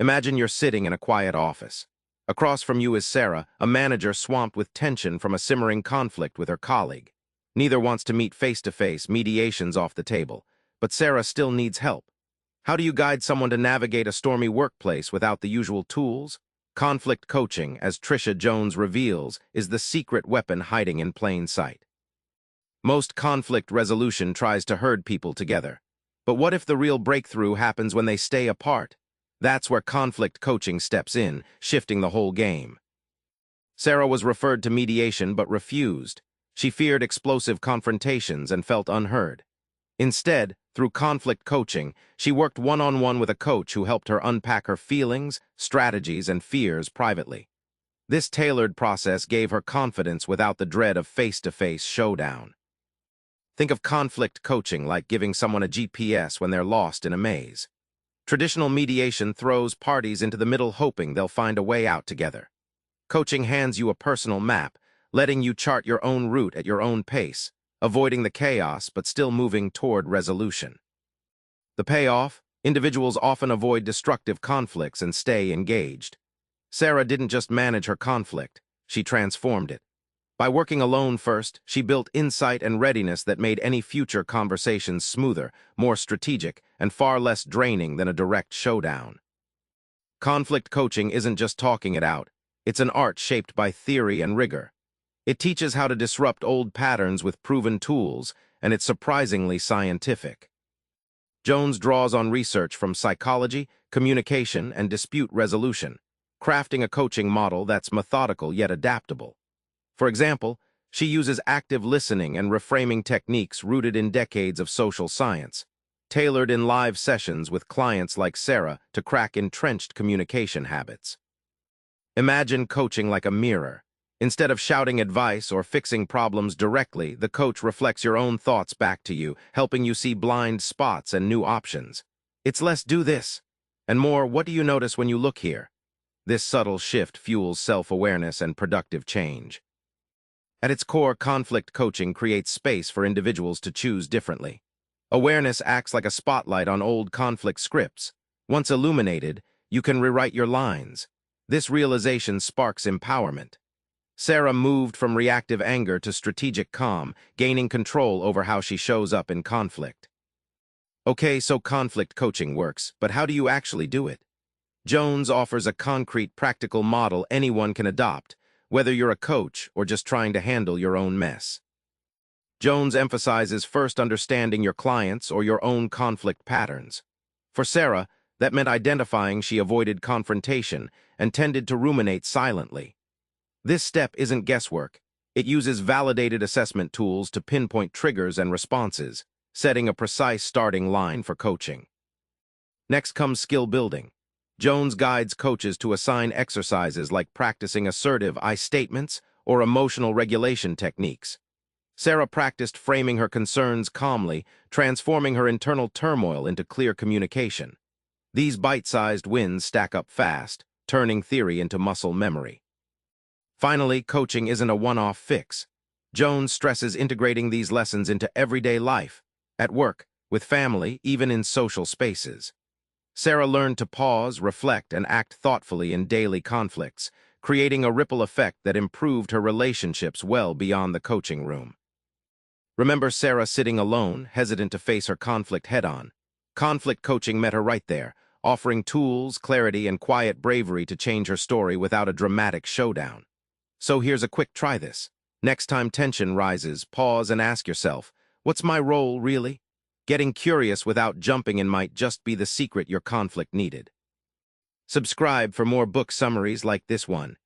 Imagine you're sitting in a quiet office. Across from you is Sarah, a manager swamped with tension from a simmering conflict with her colleague. Neither wants to meet face-to-face, mediation's off the table, but Sarah still needs help. How do you guide someone to navigate a stormy workplace without the usual tools? Conflict coaching, as Tricia Jones reveals, is the secret weapon hiding in plain sight. Most conflict resolution tries to herd people together. But what if the real breakthrough happens when they stay apart? That's where conflict coaching steps in, shifting the whole game. Sarah was referred to mediation but refused. She feared explosive confrontations and felt unheard. Instead, through conflict coaching, she worked one-on-one with a coach who helped her unpack her feelings, strategies, and fears privately. This tailored process gave her confidence without the dread of face-to-face showdown. Think of conflict coaching like giving someone a GPS when they're lost in a maze. Traditional mediation throws parties into the middle hoping they'll find a way out together. Coaching hands you a personal map, letting you chart your own route at your own pace, avoiding the chaos but still moving toward resolution. The payoff? Individuals often avoid destructive conflicts and stay engaged. Sarah didn't just manage her conflict, she transformed it. By working alone first, she built insight and readiness that made any future conversations smoother, more strategic, and far less draining than a direct showdown. Conflict coaching isn't just talking it out. It's an art shaped by theory and rigor. It teaches how to disrupt old patterns with proven tools, and it's surprisingly scientific. Jones draws on research from psychology, communication, and dispute resolution, crafting a coaching model that's methodical yet adaptable. For example, she uses active listening and reframing techniques rooted in decades of social science, tailored in live sessions with clients like Sarah to crack entrenched communication habits. Imagine coaching like a mirror. Instead of shouting advice or fixing problems directly, the coach reflects your own thoughts back to you, helping you see blind spots and new options. It's less "do this," and more "what do you notice when you look here?" This subtle shift fuels self-awareness and productive change. At its core, conflict coaching creates space for individuals to choose differently. Awareness acts like a spotlight on old conflict scripts. Once illuminated, you can rewrite your lines. This realization sparks empowerment. Sarah moved from reactive anger to strategic calm, gaining control over how she shows up in conflict. Okay, so conflict coaching works, but how do you actually do it? Jones offers a concrete, practical model anyone can adopt, whether you're a coach or just trying to handle your own mess. Jones emphasizes first understanding your clients or your own conflict patterns. For Sarah, that meant identifying she avoided confrontation and tended to ruminate silently. This step isn't guesswork. It uses validated assessment tools to pinpoint triggers and responses, setting a precise starting line for coaching. Next comes skill building. Jones guides coaches to assign exercises like practicing assertive I statements or emotional regulation techniques. Sarah practiced framing her concerns calmly, transforming her internal turmoil into clear communication. These bite-sized wins stack up fast, turning theory into muscle memory. Finally, coaching isn't a one-off fix. Jones stresses integrating these lessons into everyday life, at work, with family, even in social spaces. Sarah learned to pause, reflect, and act thoughtfully in daily conflicts, creating a ripple effect that improved her relationships well beyond the coaching room. Remember Sarah sitting alone, hesitant to face her conflict head-on? Conflict coaching met her right there, offering tools, clarity, and quiet bravery to change her story without a dramatic showdown. So here's a quick try this. Next time tension rises, pause and ask yourself, what's my role, really? Getting curious without jumping in might just be the secret your conflict needed. Subscribe for more book summaries like this one.